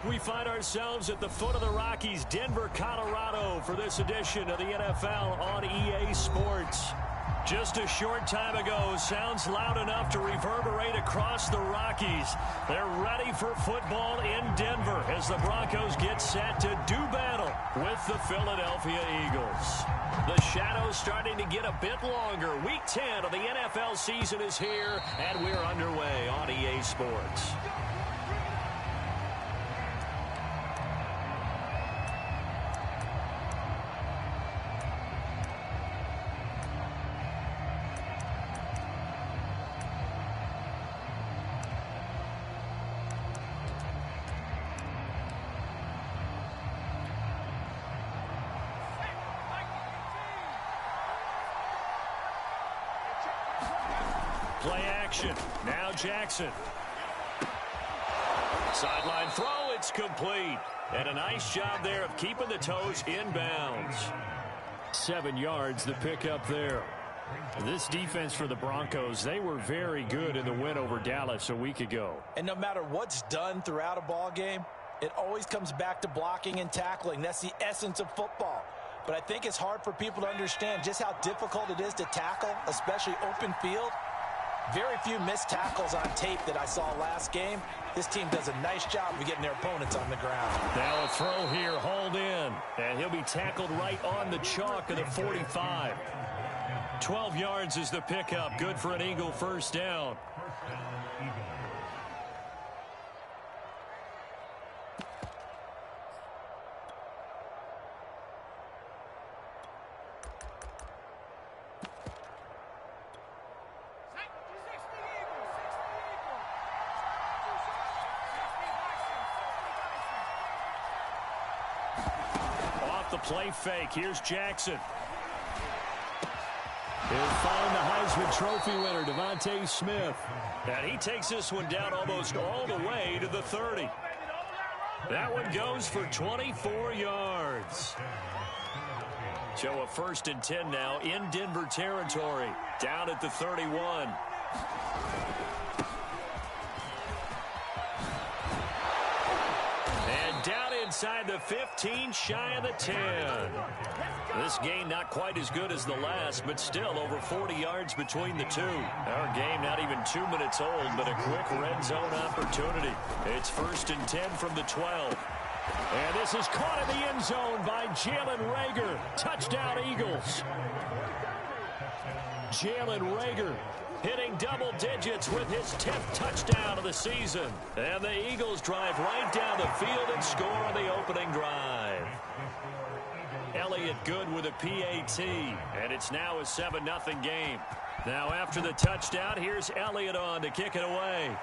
We find ourselves at the foot of the Rockies, Denver, Colorado, for this edition of the NFL on EA Sports. Just a short time ago, sounds loud enough to reverberate across the Rockies. They're ready for football in Denver as the Broncos get set to do battle with the Philadelphia Eagles. The shadow's starting to get a bit longer. Week 10 of the NFL season is here, and we're underway on EA Sports. Play action. Now Jackson. Sideline throw. It's complete. And a nice job there of keeping the toes in bounds. 7 yards the pickup there. This defense for the Broncos, they were very good in the win over Dallas a week ago. And no matter what's done throughout a ball game, it always comes back to blocking and tackling. That's the essence of football. But I think it's hard for people to understand just how difficult it is to tackle, especially open field. Very few missed tackles on tape that I saw last game. This team does a nice job of getting their opponents on the ground. Now a throw here, hauled in. And he'll be tackled right on the chalk of the 45. 12 yards is the pickup. Good for an Eagle first down. The play fake. Here's Jackson. He'll find the Heisman Trophy winner, Devontae Smith. And he takes this one down almost all the way to the 30. That one goes for 24 yards. So a 1st and 10 now in Denver territory. Down at the 31. Down inside the 15, shy of the 10. This game not quite as good as the last, but still over 40 yards between the two. Our game not even 2 minutes old, but a quick red zone opportunity. It's 1st and 10 from the 12. And this is caught in the end zone by Jalen Reagor. Touchdown, Eagles. Jalen Reagor hitting double digits with his 10th touchdown of the season. And the Eagles drive right down the field and score on the opening drive. Elliott good with a PAT, and it's now a 7-0 game. Now after the touchdown, here's Elliott on to kick it away.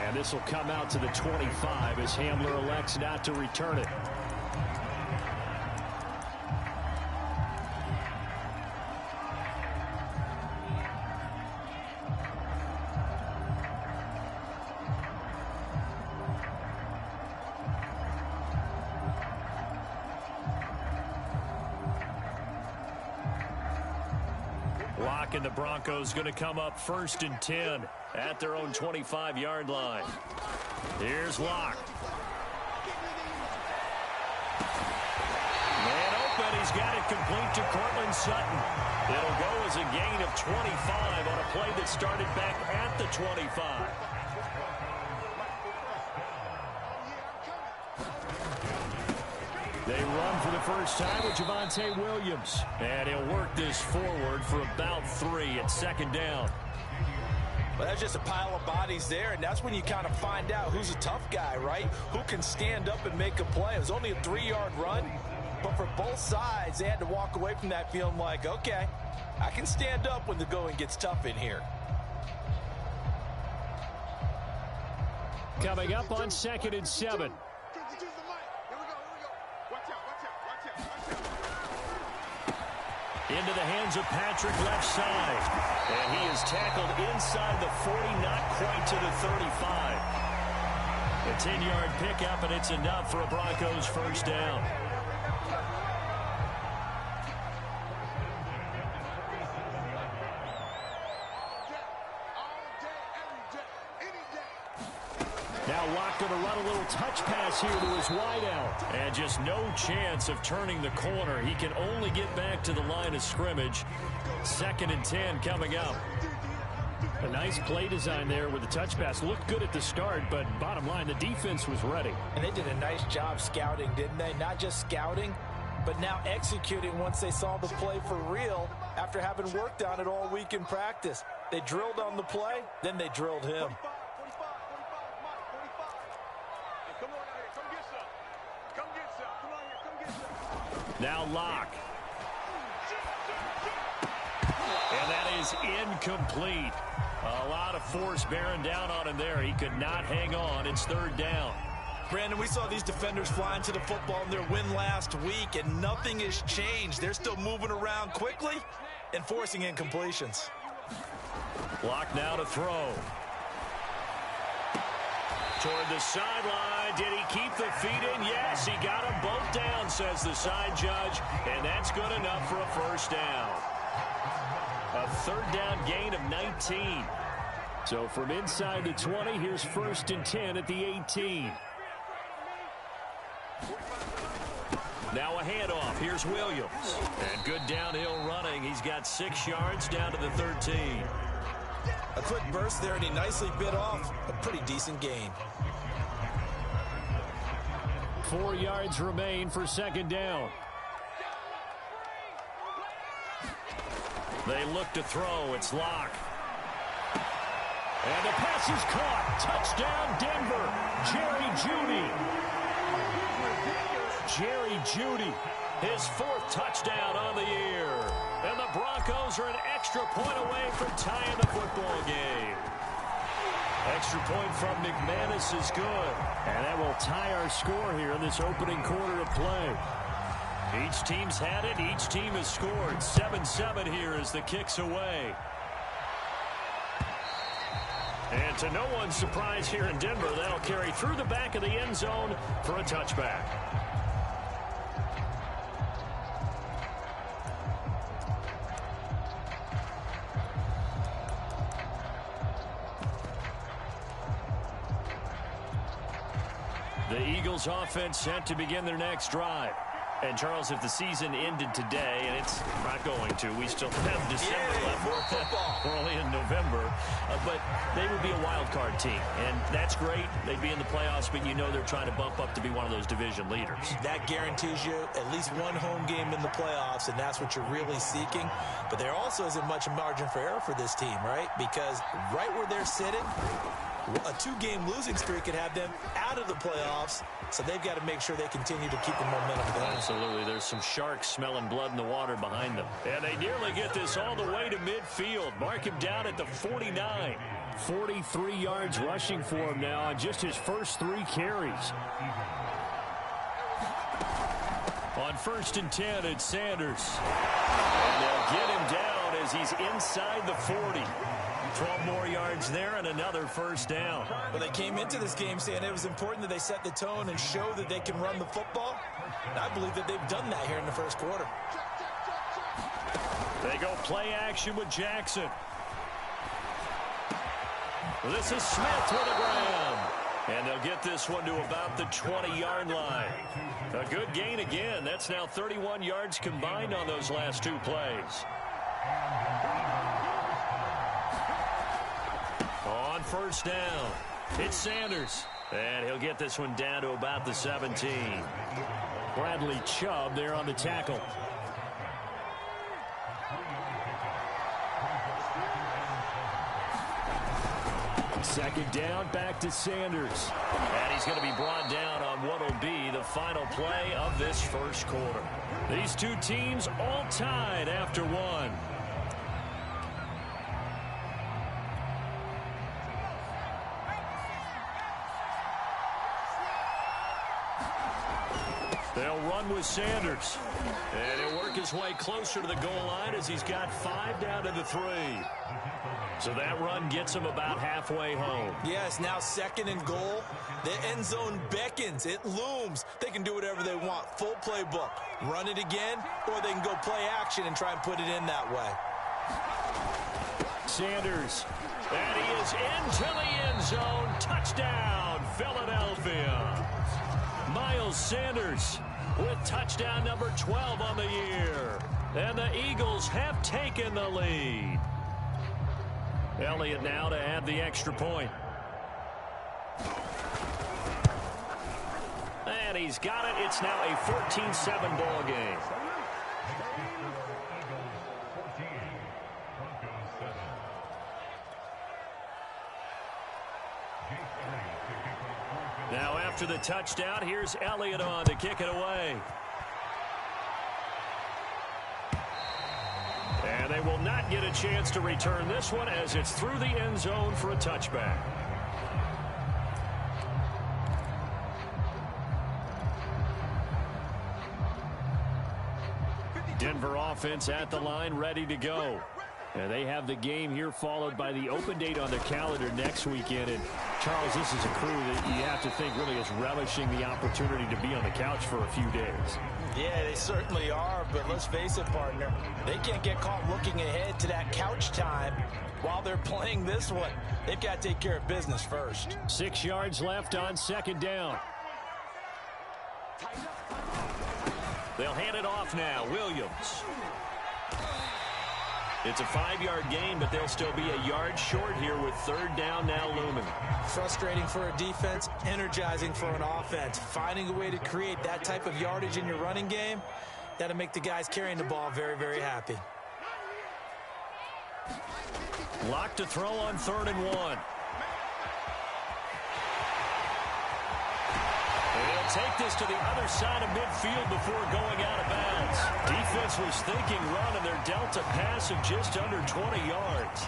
And this will come out to the 25 as Hamler elects not to return it. And the Broncos going to come up 1st and 10 at their own 25-yard line. Here's Locke. Man open. He's got it complete to Cortland Sutton. It'll go as a gain of 25 on a play that started back at the 25. They run for the first time with Javonte Williams. And he'll work this forward for about 3 at 2nd down. Well, that's just a pile of bodies there, and that's when you kind of find out who's a tough guy, right? Who can stand up and make a play. It was only a 3-yard run, but for both sides, they had to walk away from that feeling like, okay, I can stand up when the going gets tough in here. Coming up on 2nd and 7. Into the hands of Patrick left side. And he is tackled inside the 40, not quite to the 35. A 10-yard pickup, and it's enough for a Broncos first down. Now Locke going to run a little touch pass here to his wideout. And just no chance of turning the corner. He can only get back to the line of scrimmage. 2nd and 10 coming up. A nice play design there with the touch pass. Looked good at the start, but bottom line, the defense was ready. And they did a nice job scouting, didn't they? Not just scouting, but now executing once they saw the play for real after having worked on it all week in practice. They drilled on the play, then they drilled him. Now Locke. And that is incomplete. A lot of force bearing down on him there. He could not hang on. It's 3rd down. Brandon, we saw these defenders flying to the football in their win last week, and nothing has changed. They're still moving around quickly and forcing incompletions. Locke now to throw. Toward the sideline. Did he keep the feet in? Yes, he got them both down, says the side judge. And that's good enough for a 1st down. A 3rd down gain of 19. So from inside the 20, here's 1st and 10 at the 18. Now a handoff. Here's Williams. And good downhill running. He's got 6 yards down to the 13. A quick burst there, and he nicely bit off a pretty decent gain. 4 yards remain for 2nd down. They look to throw. It's Locke. And the pass is caught. Touchdown, Denver. Jerry Jeudy, his 4th touchdown on the year. And the Broncos are an extra point away from tying the football game. Extra point from McManus is good. And that will tie our score here in this opening quarter of play. Each team's had it. Each team has scored. 7-7 here as the kick's away. And to no one's surprise here in Denver, that'll carry through the back of the end zone for a touchback. The Eagles offense set to begin their next drive. And, Charles, if the season ended today, and it's not going to, we still have December left. More football. We're only in November. But they would be a wild card team. And that's great. They'd be in the playoffs, but you know they're trying to bump up to be one of those division leaders. That guarantees you at least one home game in the playoffs, and that's what you're really seeking. But there also isn't much margin for error for this team, right? Because right where they're sitting, a 2-game losing streak could have them out of the playoffs, so they've got to make sure they continue to keep the momentum going. Absolutely. There's some sharks smelling blood in the water behind them. And they nearly get this all the way to midfield. Mark him down at the 49. 43 yards rushing for him now on just his first 3 carries. On 1st and 10, it's Sanders. And they'll get him down as he's inside the 40. 12 more yards there and another 1st down. Well, they came into this game saying it was important that they set the tone and show that they can run the football. And I believe that they've done that here in the 1st quarter. They go play action with Jackson. This is Smith with a grab. And they'll get this one to about the 20-yard line. A good gain again. That's now 31 yards combined on those last 2 plays. On 1st down, it's Sanders. And he'll get this one down to about the 17. Bradley Chubb there on the tackle. Second down, back to Sanders. And he's going to be brought down on what will be the final play of this 1st quarter. These 2 teams all tied after 1. They'll run with Sanders. And he'll work his way closer to the goal line as he's got 5 down to the 3. So that run gets him about halfway home. Yes, now 2nd and goal. The end zone beckons. It looms. They can do whatever they want. Full playbook. Run it again, or they can go play action and try and put it in that way. Sanders. And he is into the end zone. Touchdown, Philadelphia. Miles Sanders with touchdown number 12 on the year. And the Eagles have taken the lead. Elliott now to add the extra point. And he's got it. It's now a 14-7 ball game. Now after the touchdown, here's Elliott on to kick it away. And they will not get a chance to return this one as it's through the end zone for a touchback. Denver offense at the line, ready to go. And they have the game here followed by the open date on their calendar next weekend. And Charles, this is a crew that you have to think really is relishing the opportunity to be on the couch for a few days. Yeah, they certainly are, but let's face it, partner. They can't get caught looking ahead to that couch time while they're playing this one. They've got to take care of business first. 6 yards left on second down. They'll hand it off now. Williams. It's a 5-yard gain, but they'll still be a yard short here with third down now looming. Frustrating for a defense, energizing for an offense. Finding a way to create that type of yardage in your running game, that'll make the guys carrying the ball very, very happy. Lock to throw on 3rd and 1. They'll take this to the other side of midfield before going out of bounds. Defense was thinking run, and they're dealt a pass of just under 20 yards.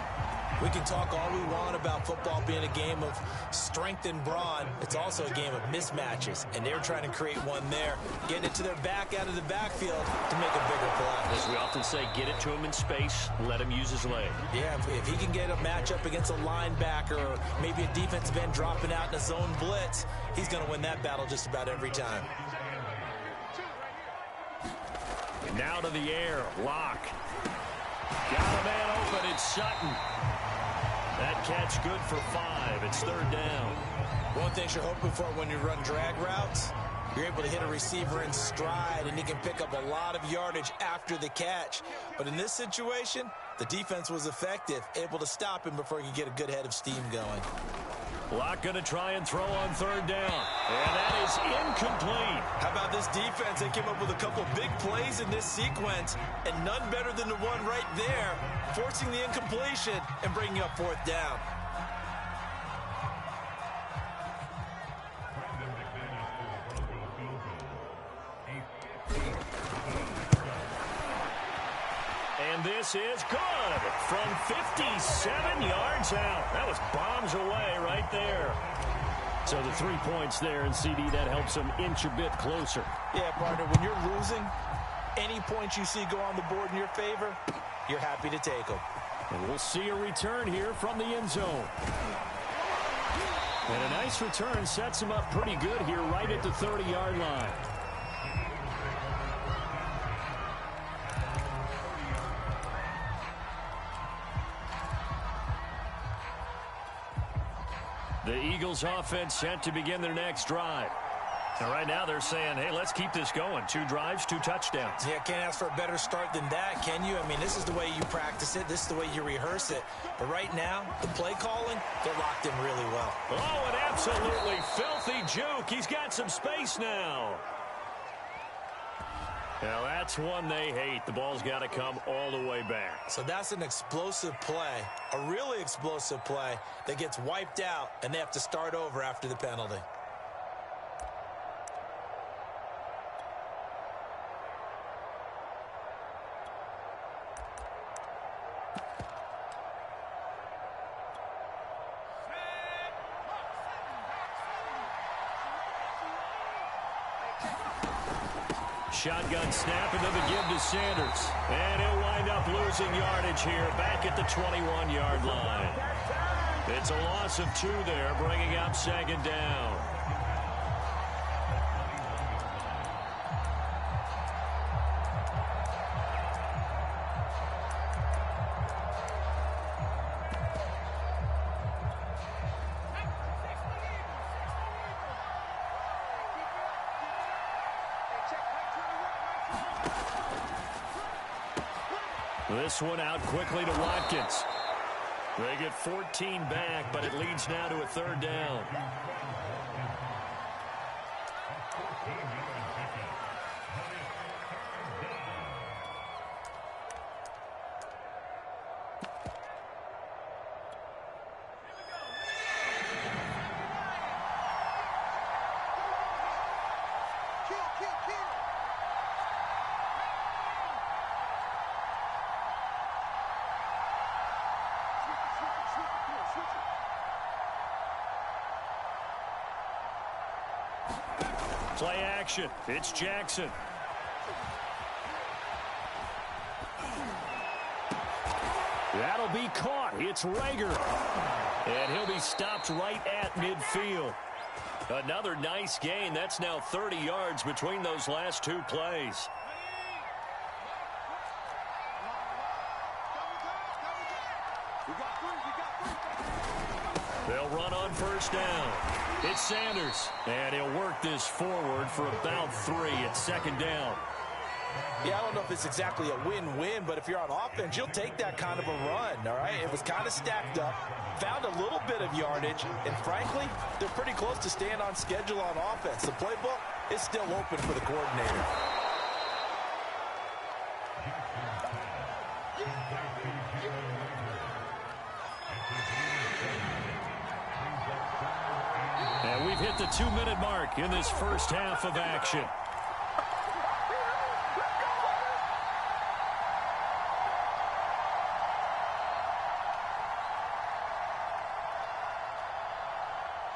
We can talk all we want about football being a game of strength and brawn. It's also a game of mismatches, and they're trying to create one there, getting it to their back out of the backfield to make a bigger play. As we often say, get it to him in space, let him use his leg. Yeah, if he can get a matchup against a linebacker or maybe a defensive end dropping out in a zone blitz, he's going to win that battle just about every time. Now to the air, Locke. Got a man open, it's Sutton. That catch good for 5. It's 3rd down. One thing you're hoping for when you run drag routes, you're able to hit a receiver in stride, and he can pick up a lot of yardage after the catch. But in this situation, the defense was effective, able to stop him before he could get a good head of steam going. Locke going to try and throw on 3rd down. And that is incomplete. How about this defense? They came up with a couple big plays in this sequence, and none better than the one right there, forcing the incompletion and bringing up 4th down. And this is good from 57 yards out. That was bombs away right there. So the 3 points there, and CD, that helps them inch a bit closer. Yeah, partner, when you're losing, any points you see go on the board in your favor, you're happy to take them. And we'll see a return here from the end zone. And a nice return sets them up pretty good here right at the 30-yard line. The Eagles offense set to begin their next drive. And right now they're saying, hey, let's keep this going. 2 drives, 2 touchdowns. Yeah, can't ask for a better start than that, can you? I mean, this is the way you practice it. This is the way you rehearse it. But right now, the play calling, they're locked in really well. Oh, an absolutely filthy juke. He's got some space now. Now, that's one they hate. The ball's got to come all the way back. So that's an explosive play, a really explosive play that gets wiped out, and they have to start over after the penalty. Shotgun snap, and then the give to Sanders. And he'll wind up losing yardage here back at the 21-yard line. It's a loss of 2 there, bringing up 2nd down. This one out quickly to Watkins. They get 14 back, but it leads now to a third down. Play action. It's Jackson. That'll be caught. It's Rager. And he'll be stopped right at midfield. Another nice gain. That's now 30 yards between those last two plays. They'll run on first down. It's Sanders, and he'll work this forward for about 3 at second down. Yeah, I don't know if it's exactly a win-win, but if you're on offense, you'll take that kind of a run, all right? It was kind of stacked up, found a little bit of yardage, and frankly, they're pretty close to staying on schedule on offense. The playbook is still open for the coordinator. And we've hit the 2-minute mark in this first half of action.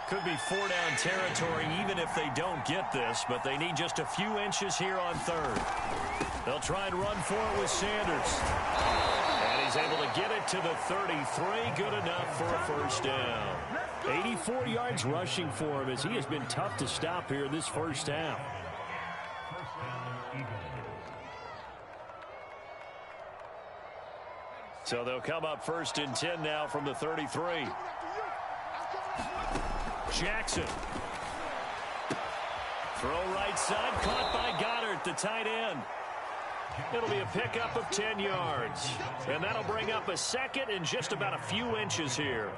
Could be 4-down territory even if they don't get this, but they need just a few inches here on third. They'll try and run for it with Sanders. And he's able to get it to the 33. Good enough for a first down. 84 yards rushing for him as he has been tough to stop here this first half. So they'll come up 1st and 10 now from the 33. Jackson. Throw right side, caught by Goddard, the tight end. It'll be a pickup of 10 yards. And that'll bring up a second and just about a few inches here.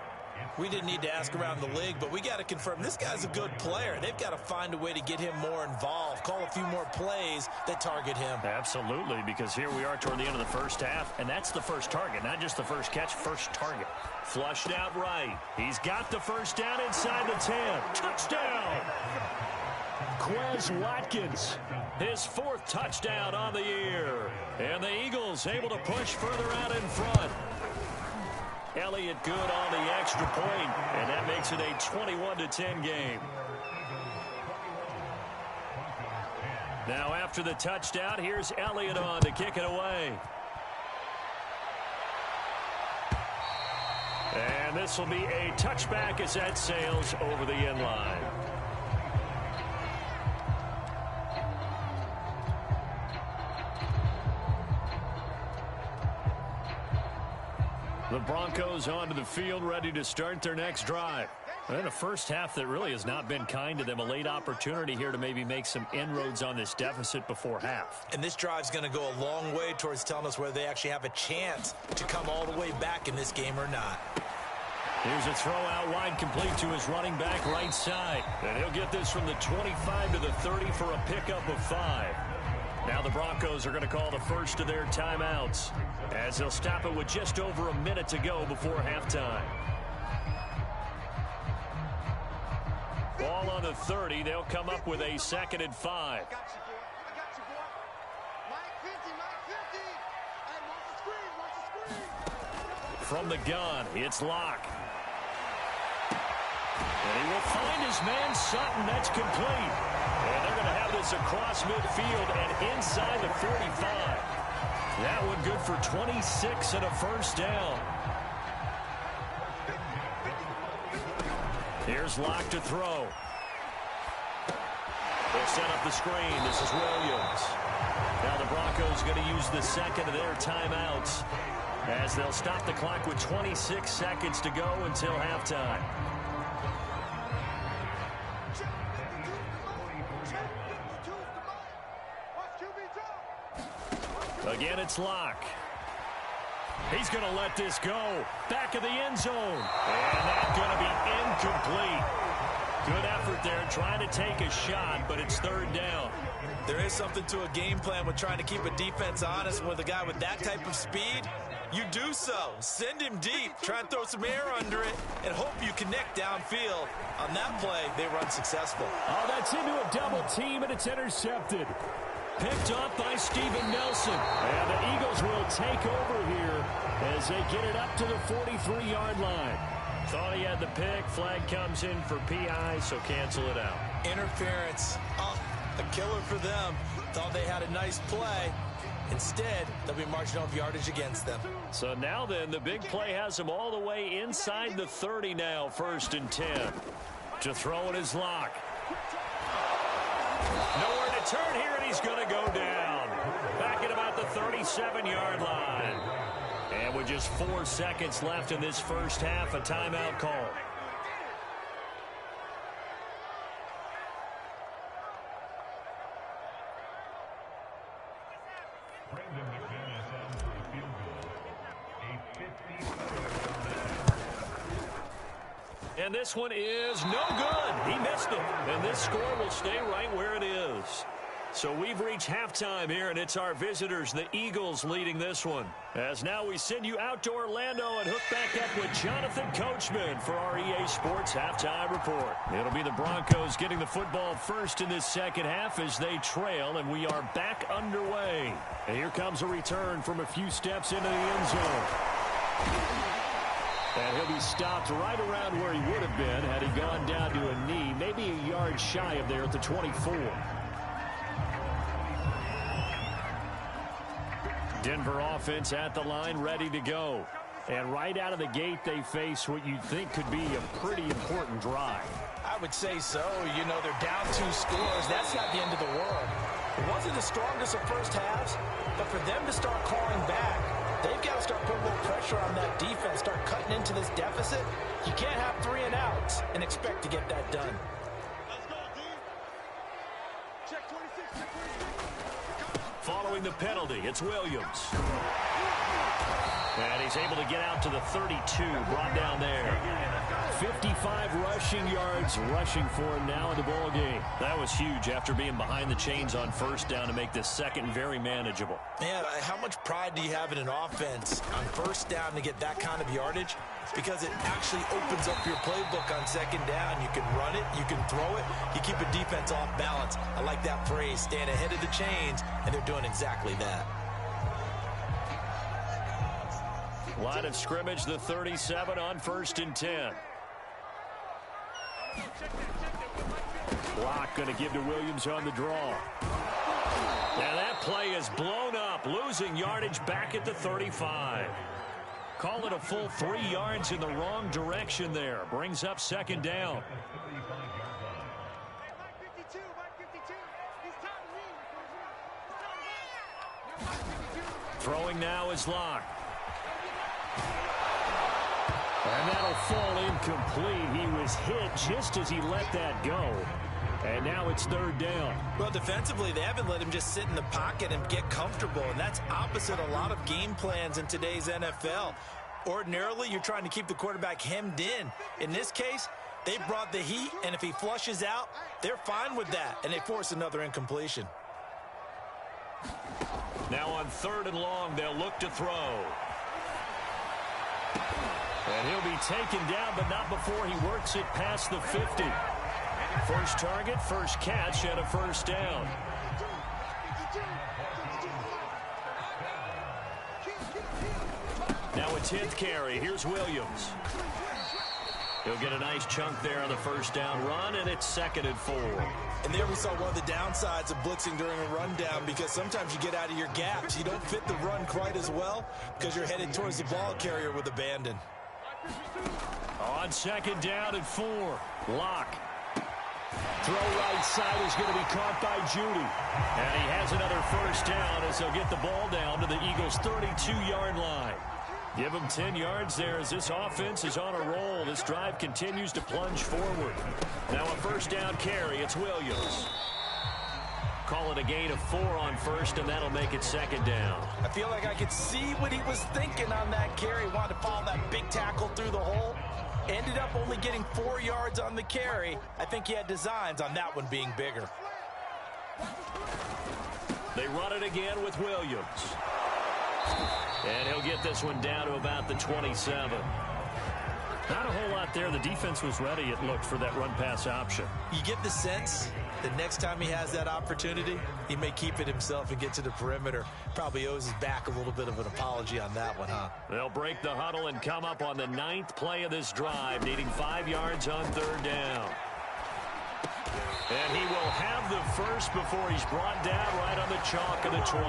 We didn't need to ask around the league, but we got to confirm this guy's a good player. They've got to find a way to get him more involved, call a few more plays that target him. Absolutely, because here we are toward the end of the first half, and that's the first target, not just the first catch, first target. Flushed out right. He's got the first down inside the 10. Touchdown! Quez Watkins, his 4th touchdown on the year. And the Eagles able to push further out in front. Elliott good on the extra point, and that makes it a 21-10 game. Now after the touchdown, here's Elliott on to kick it away. And this will be a touchback as that sails over the end line. The Broncos onto the field, ready to start their next drive. And a first half that really has not been kind to them. A late opportunity here to maybe make some inroads on this deficit before half. And this drive's going to go a long way towards telling us whether they actually have a chance to come all the way back in this game or not. Here's a throw out wide, complete to his running back right side. And he'll get this from the 25 to the 30 for a pickup of 5. Now the Broncos are going to call the first of their timeouts as they'll stop it with just over a minute to go before halftime. Ball on the 30. They'll come up with a 2nd and 5. From the gun, it's Locke. And he will find his man Sutton. That's complete. And they're going to have this across midfield and inside the 45. That one good for 26 and a first down. Here's Locke to throw. They'll set up the screen. This is Williams. Now the Broncos going to use the 2nd of their timeouts as they'll stop the clock with 26 seconds to go until halftime. Again, it's Locke. He's going to let this go. Back of the end zone. And that's going to be incomplete. Good effort there trying to take a shot, but it's third down. There is something to a game plan with trying to keep a defense honest. With a guy with that type of speed, you do so. Send him deep, try and throw some air under it, and hope you connect downfield. On that play, they were unsuccessful. Oh, that's into a double team, and it's intercepted. Picked up by Steven Nelson. And the Eagles will take over here as they get it up to the 43-yard line. Thought he had the pick. Flag comes in for PI, so cancel it out. Interference. Oh, a killer for them. Thought they had a nice play. Instead, they'll be marching off yardage against them. So now then, the big play has them all the way inside the 30 now, 1st and 10. To throw it is Locke. Nowhere to turn here, and he's going to go down. Back at about the 37-yard line. And with just 4 seconds left in this first half, a timeout call. And this one is no good. He missed it. And this score will stay right where it is. So we've reached halftime here, and it's our visitors, the Eagles, leading this one. As now we send you out to Orlando and hook back up with Jonathan Coachman for our EA Sports Halftime Report. It'll be the Broncos getting the football first in this second half as they trail, and we are back underway. And here comes a return from a few steps into the end zone. And he'll be stopped right around where he would have been had he gone down to a knee, maybe a yard shy of there at the 24. Denver offense at the line, ready to go. And right out of the gate, they face what you'd think could be a pretty important drive. I would say so. You know, they're down 2 scores. That's not the end of the world. It wasn't the strongest of first halves, but for them to start clawing back, they've got to start putting a little pressure on that defense, start cutting into this deficit. You can't have 3 and outs and expect to get that done. Following the penalty, it's Williams. And he's able to get out to the 32, brought down there. 55 rushing yards rushing for him now in the ball game. That was huge after being behind the chains on first down to make this second very manageable. Man, how much pride do you have in an offense on first down to get that kind of yardage? Because it actually opens up your playbook on second down. You can run it, you can throw it, you keep a defense off balance. I like that phrase, staying ahead of the chains, and they're doing exactly that. Line of scrimmage, the 37 on 1st and 10. Locke going to give to Williams on the draw. Now that play is blown up, losing yardage back at the 35. Call it a full 3 yards in the wrong direction there. Brings up second down. Throwing now is Locke. And that'll fall incomplete. He was hit just as he let that go. And now it's third down. Well, defensively, they haven't let him just sit in the pocket and get comfortable. And that's opposite a lot of game plans in today's NFL. Ordinarily, you're trying to keep the quarterback hemmed in. In this case, they brought the heat, and if he flushes out, they're fine with that. And they force another incompletion. Now on 3rd and long, they'll look to throw. And he'll be taken down, but not before he works it past the 50. First target, first catch, and a first down. Now a 10th carry. Here's Williams. He'll get a nice chunk there on the first down run, and it's 2nd and 4. And there we saw one of the downsides of blitzing during a rundown, because sometimes you get out of your gaps. You don't fit the run quite as well because you're headed towards the ball carrier with abandon. On 2nd down and 4. Locke. Throw right side is going to be caught by Judy. And he has another first down as they'll get the ball down to the Eagles' 32-yard line. Give them 10 yards there as this offense is on a roll. This drive continues to plunge forward. Now a first down carry. It's Williams. call it a gain of 4 on first, and that'll make it second down. I feel like I could see what he was thinking on that carry. He wanted to follow that big tackle through the hole. Ended up only getting 4 yards on the carry. I think he had designs on that one being bigger. They run it again with Williams. And he'll get this one down to about the 27. Not a whole lot there. The defense was ready, it looked, for that run-pass option. You get the sense that next time he has that opportunity, he may keep it himself and get to the perimeter. Probably owes his back a little bit of an apology on that one, huh? They'll break the huddle and come up on the 9th play of this drive, needing 5 yards on 3rd down. And he will have the first before he's brought down right on the chalk of the 20.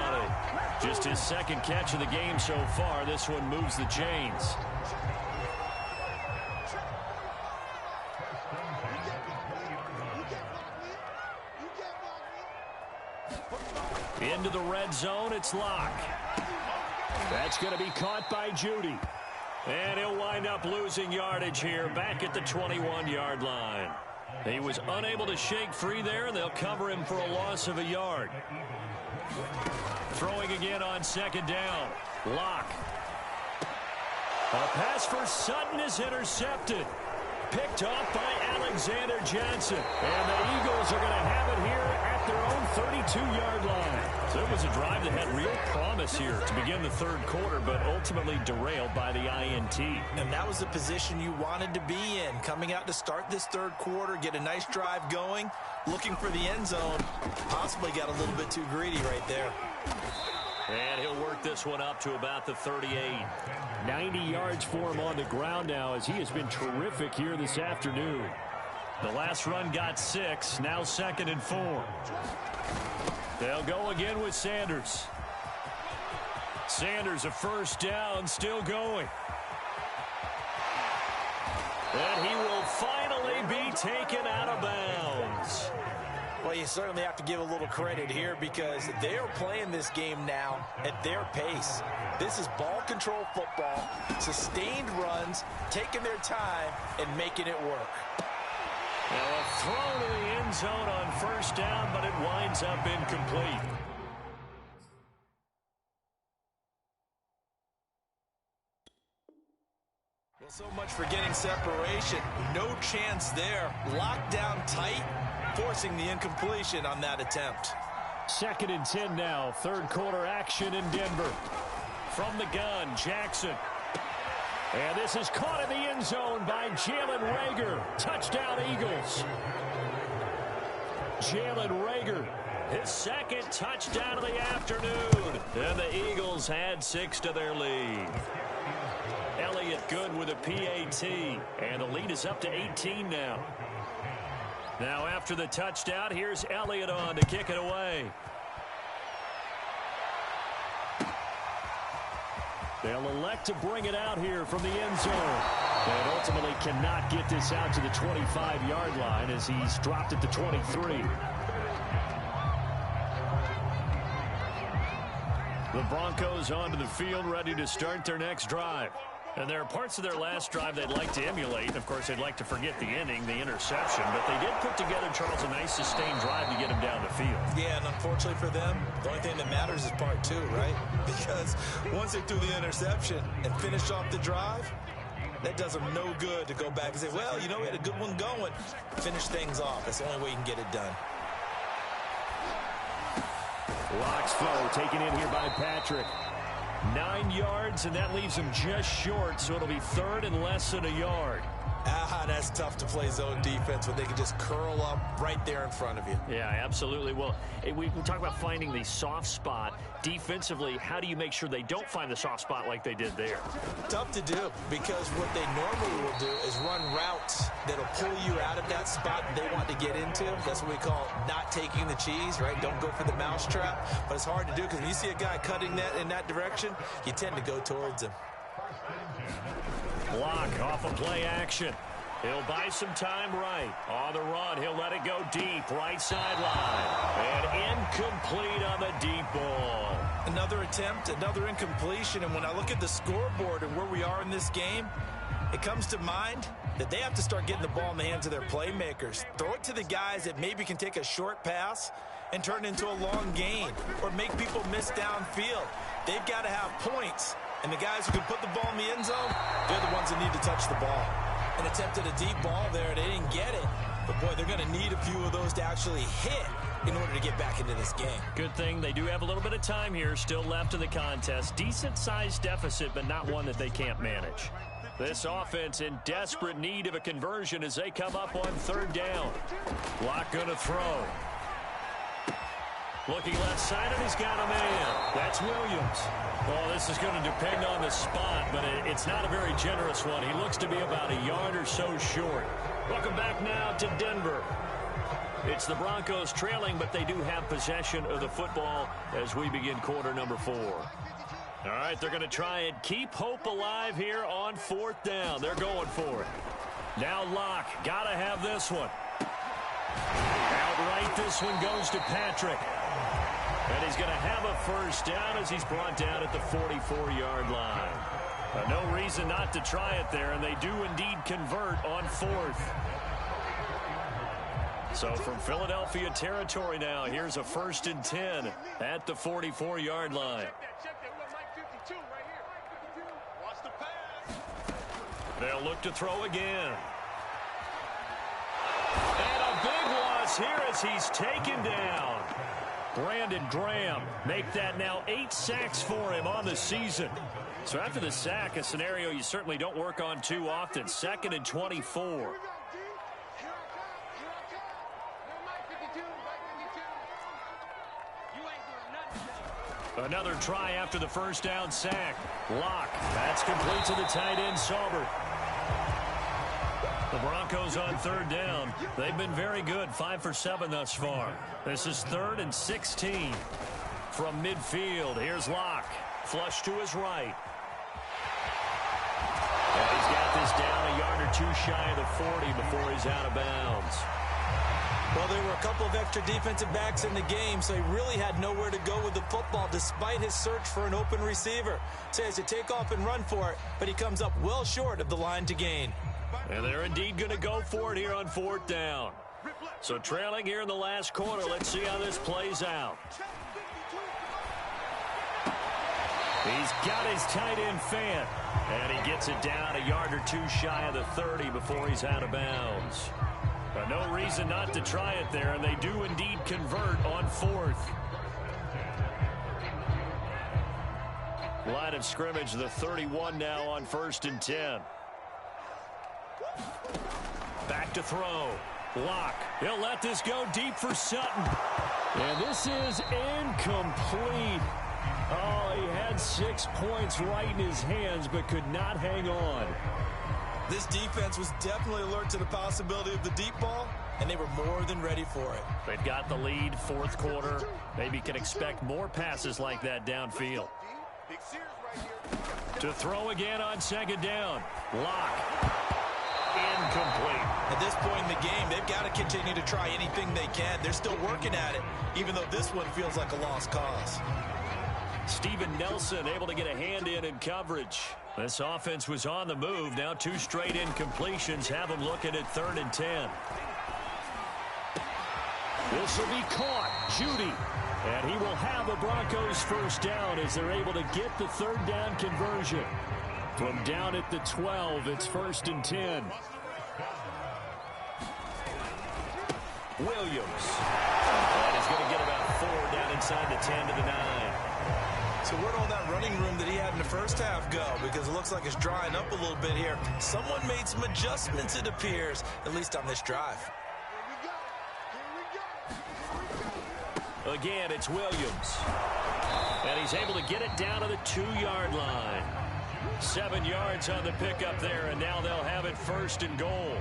Just his 2nd catch of the game so far. This one moves the chains. Into the red zone, it's Locke. That's going to be caught by Judy. And he'll wind up losing yardage here back at the 21-yard line. He was unable to shake free there, and they'll cover him for a loss of a yard. Throwing again on 2nd down. Locke. A pass for Sutton is intercepted. Picked off by Alexander Johnson. And the Eagles are going to have it here at their own 32-yard line. So it was a drive that had real promise here to begin the 3rd quarter, but ultimately derailed by the INT. And that was the position you wanted to be in. Coming out to start this 3rd quarter, get a nice drive going, looking for the end zone. Possibly got a little bit too greedy right there. And he'll work this one up to about the 38. 90 yards for him on the ground now, as he has been terrific here this afternoon. The last run got 6, now 2nd and 4. They'll go again with Sanders. Sanders a first down, still going. And he will finally be taken out of bounds. Well, you certainly have to give a little credit here because they are playing this game now at their pace. This is ball control football, sustained runs, taking their time, and making it work. Now a throw to the end zone on first down, but it winds up incomplete. Well, so much for getting separation. No chance there. Locked down tight, forcing the incompletion on that attempt. 2nd and 10 now. 3rd quarter action in Denver. From the gun, Jackson. And this is caught in the end zone by Jalen Reagor. Touchdown, Eagles. Jalen Reagor, his 2nd touchdown of the afternoon. And the Eagles had 6 to their lead. Elliott good with a PAT. And the lead is up to 18 now. Now after the touchdown, here's Elliott on to kick it away. They'll elect to bring it out here from the end zone. And ultimately cannot get this out to the 25-yard line as he's dropped at the 23. The Broncos onto the field, ready to start their next drive. And there are parts of their last drive they'd like to emulate. Of course, they'd like to forget the inning, the interception. But they did put together, Charles, a nice sustained drive to get him down the field. Yeah, and unfortunately for them, the only thing that matters is part 2, right? Because once they threw the interception and finished off the drive, that does them no good to go back and say, well, you know, we had a good one going. Finish things off. That's the only way you can get it done. Locke's throw taken in here by Patrick. 9 yards, and that leaves him just short, so it'll be 3rd and less than a yard. That's tough to play zone defense when they can just curl up right there in front of you. Yeah, absolutely. Well, we talk about finding the soft spot. Defensively, how do you make sure they don't find the soft spot like they did there? Tough to do, because what they normally will do is run routes that'll pull you out of that spot they want to get into. That's what we call not taking the cheese, right? Don't go for the mousetrap. But it's hard to do because when you see a guy cutting that in that direction, you tend to go towards him. Block off a play action. He'll buy some time right. On the run, he'll let it go deep, right sideline. And incomplete on the deep ball. Another attempt, another incompletion. And when I look at the scoreboard and where we are in this game, it comes to mind that they have to start getting the ball in the hands of their playmakers. Throw it to the guys that maybe can take a short pass and turn it into a long gain or make people miss downfield. They've got to have points. And the guys who can put the ball in the end zone, they're the ones that need to touch the ball. And attempted a deep ball there. They didn't get it. But, boy, they're going to need a few of those to actually hit in order to get back into this game. Good thing they do have a little bit of time here still left in the contest. Decent-sized deficit, but not one that they can't manage. This offense in desperate need of a conversion as they come up on third down. Locke going to throw. Looking left side, and he's got a man. That's Williams. Well, this is going to depend on the spot, but it's not a very generous one. He looks to be about a yard or so short. Welcome back now to Denver. It's the Broncos trailing, but they do have possession of the football as we begin quarter number 4. All right, they're going to try and keep hope alive here on fourth down. They're going for it. Now Locke, got to have this one. Outright, this one goes to Patrick. And he's going to have a first down as he's brought down at the 44-yard line. No reason not to try it there, and they do indeed convert on fourth. So from Philadelphia territory now, here's a 1st and 10 at the 44-yard line. They'll look to throw again. And a big loss here as he's taken down. Brandon Graham make that now 8 sacks for him on the season. So after the sack, a scenario you certainly don't work on too often. 2nd and 24. Another try after the first down sack. Locke. That's complete to the tight end, Saubert. The Broncos on third down. They've been very good, 5 for 7 thus far. This is 3rd and 16 from midfield. Here's Locke. Flush to his right. And he's got this down a yard or two shy of the 40 before he's out of bounds. Well, there were a couple of extra defensive backs in the game, so he really had nowhere to go with the football despite his search for an open receiver. So he has to take off and run for it, but he comes up well short of the line to gain. And they're indeed going to go for it here on fourth down. So trailing here in the last quarter, let's see how this plays out. He's got his tight end Fant, and he gets it down a yard or two shy of the 30 before he's out of bounds. But no reason not to try it there, and they do indeed convert on fourth. Line of scrimmage, the 31 now on 1st and 10. Back to throw. Locke. He'll let this go deep for Sutton. And this is incomplete. Oh, he had 6 points right in his hands, but could not hang on. This defense was definitely alert to the possibility of the deep ball, and they were more than ready for it. They've got the lead, fourth quarter. Maybe can expect more passes like that downfield. To throw again on 2nd down. Locke. Incomplete. At this point in the game, they've got to continue to try anything they can. They're still working at it, even though this one feels like a lost cause. Steven Nelson able to get a hand in coverage. This offense was on the move. Now 2 straight incompletions have them looking at 3rd and 10. This will be caught. Judy. And he will have a Broncos first down as they're able to get the 3rd down conversion. From down at the 12, it's 1st and 10. Williams. And he's going to get about 4 down inside the 10 to the 9. So where'd all that running room that he had in the first half go? Because it looks like it's drying up a little bit here. Someone made some adjustments, it appears, at least on this drive. Again, it's Williams. And he's able to get it down to the 2-yard line. 7 yards on the pickup there, and now they'll have it 1st and goal.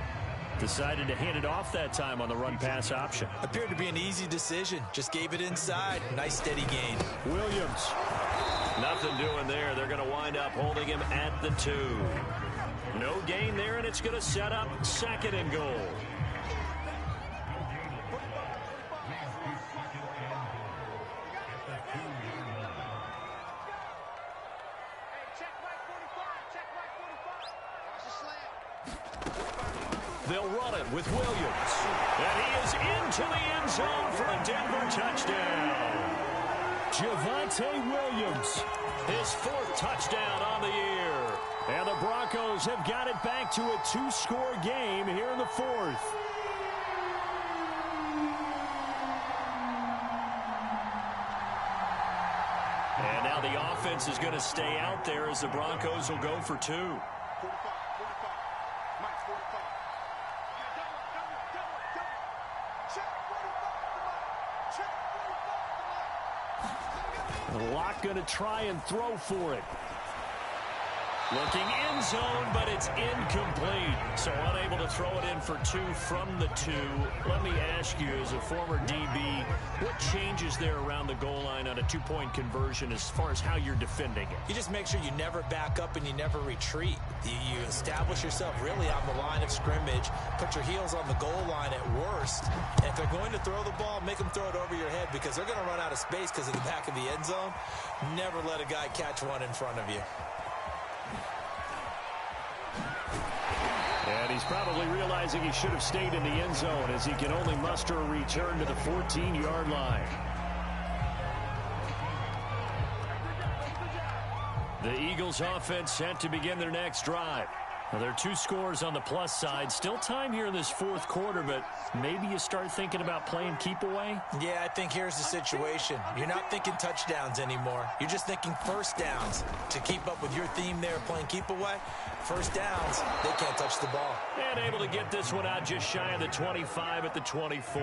Decided to hand it off that time on the run-pass option. Appeared to be an easy decision. Just gave it inside. Nice steady gain. Williams. Nothing doing there. They're going to wind up holding him at the 2. No gain there, and it's going to set up 2nd and goal. They'll run it with Williams. And he is into the end zone for a Denver touchdown. Javonte Williams, his 4th touchdown on the year. And the Broncos have got it back to a 2-score game here in the 4th. And now the offense is going to stay out there as the Broncos will go for 2. Locke going to try and throw for it. Looking end zone, but it's incomplete. So unable to throw it in for 2 from the 2. Let me ask you, as a former DB, what changes there around the goal line on a 2-point conversion as far as how you're defending it? You just make sure you never back up and you never retreat. You establish yourself really on the line of scrimmage, put your heels on the goal line at worst. And if they're going to throw the ball, make them throw it over your head because they're going to run out of space because of the back of the end zone. Never let a guy catch one in front of you. And he's probably realizing he should have stayed in the end zone as he can only muster a return to the 14-yard line. The Eagles offense set to begin their next drive. Now, there are 2 scores on the plus side. Still time here in this 4th quarter, but maybe you start thinking about playing keep away? Yeah, I think here's the situation. You're not thinking touchdowns anymore. You're just thinking first downs. To keep up with your theme there, playing keep away, first downs, they can't touch the ball. And able to get this one out just shy of the 25 at the 24.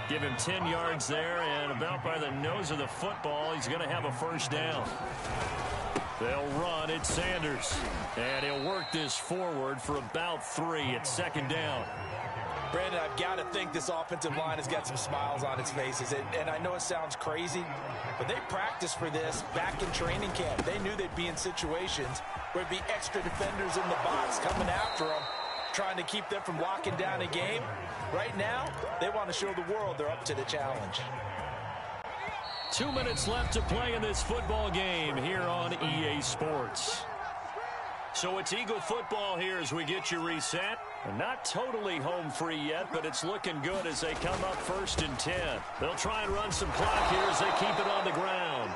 Give him 10 yards there, and about by the nose of the football, he's going to have a first down. They'll run. It's Sanders. And he'll work this forward for about 3 at 2nd down. Brandon, I've got to think this offensive line has got some smiles on its faces. And I know it sounds crazy, but they practiced for this back in training camp. They knew they'd be in situations where there'd be extra defenders in the box coming after them, trying to keep them from locking down a game. Right now, they want to show the world they're up to the challenge. 2 minutes left to play in this football game here on EA Sports. So it's Eagle football here as we get you reset. Not totally home free yet, but it's looking good as they come up 1st and 10. They'll try and run some clock here as they keep it on the ground.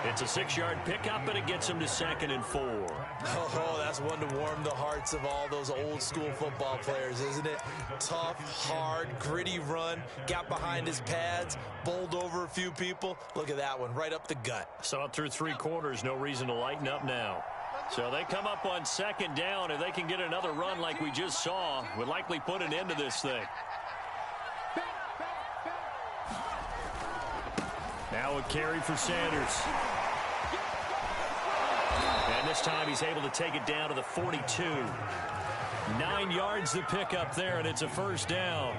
It's a 6-yard pickup, and it gets them to 2nd and 4. Oh, that's one to warm the hearts of all those old-school football players, isn't it? Tough, hard, gritty run, got behind his pads, bowled over a few people. Look at that one, right up the gut. Saw it through 3 quarters, no reason to lighten up now. So they come up on 2nd down. If they can get another run like we just saw, would likely put an end to this thing. Now a carry for Sanders. And this time he's able to take it down to the 42. 9 yards to pick up there, and it's a first down.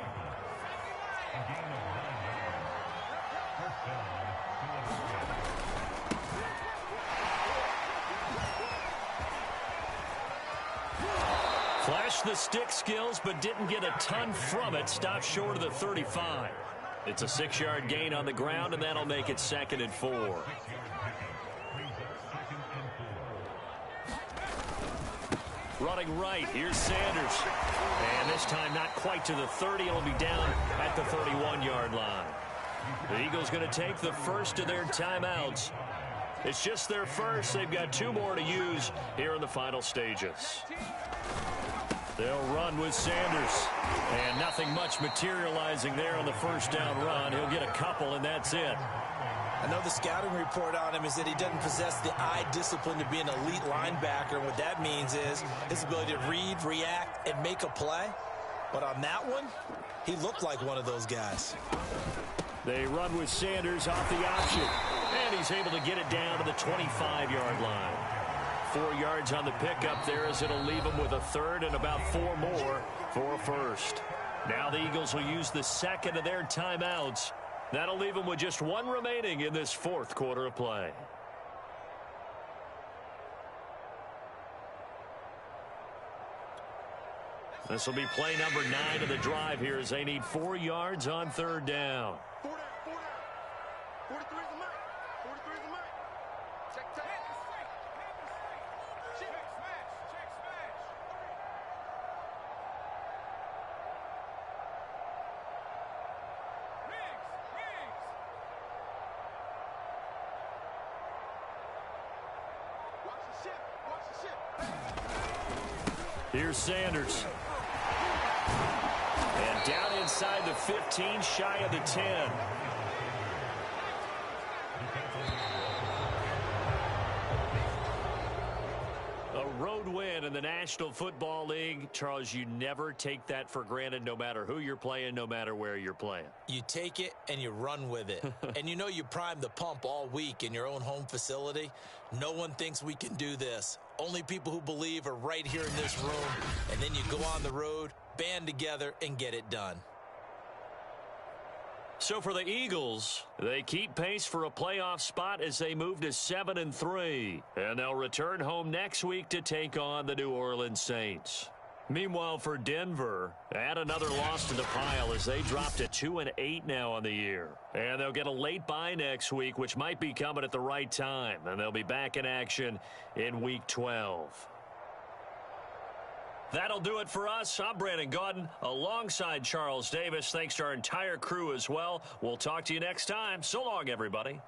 Flashed the stick skills, but didn't get a ton from it. Stopped short of the 35. It's a 6-yard gain on the ground, and that'll make it 2nd and 4. Running right, here's Sanders. And this time not quite to the 30. It'll be down at the 31-yard line. The Eagles going to take the first of their timeouts. It's just their first. They've got 2 more to use here in the final stages. They'll run with Sanders. And nothing much materializing there on the first down run. He'll get a couple, and that's it. I know the scouting report on him is that he doesn't possess the eye discipline to be an elite linebacker. What that means is his ability to read, react, and make a play. But on that one, he looked like one of those guys. They run with Sanders off the option. And he's able to get it down to the 25-yard line. 4 yards on the pickup there as it'll leave them with a third and about 4 more for a first. Now the Eagles will use the second of their timeouts. That'll leave them with just 1 remaining in this 4th quarter of play. This will be play number 9 of the drive here as they need 4 yards on 3rd down. 43 is the mic. 43 is the mic. Check time. Check smash. Here's Sanders. And down inside the 15, shy of the 10. A road win in the National Football League. Charles, you never take that for granted no matter who you're playing, no matter where you're playing. You take it and you run with it. And you know you primed the pump all week in your own home facility. No one thinks we can do this. Only people who believe are right here in this room. And then you go on the road, band together, and get it done. So for the Eagles, they keep pace for a playoff spot as they move to 7-3. And they'll return home next week to take on the New Orleans Saints. Meanwhile, for Denver, add another loss to the pile as they drop to 2-8 now on the year. And they'll get a late bye next week, which might be coming at the right time. And they'll be back in action in Week 12. That'll do it for us. I'm Brandon Gaudin alongside Charles Davis. Thanks to our entire crew as well. We'll talk to you next time. So long, everybody.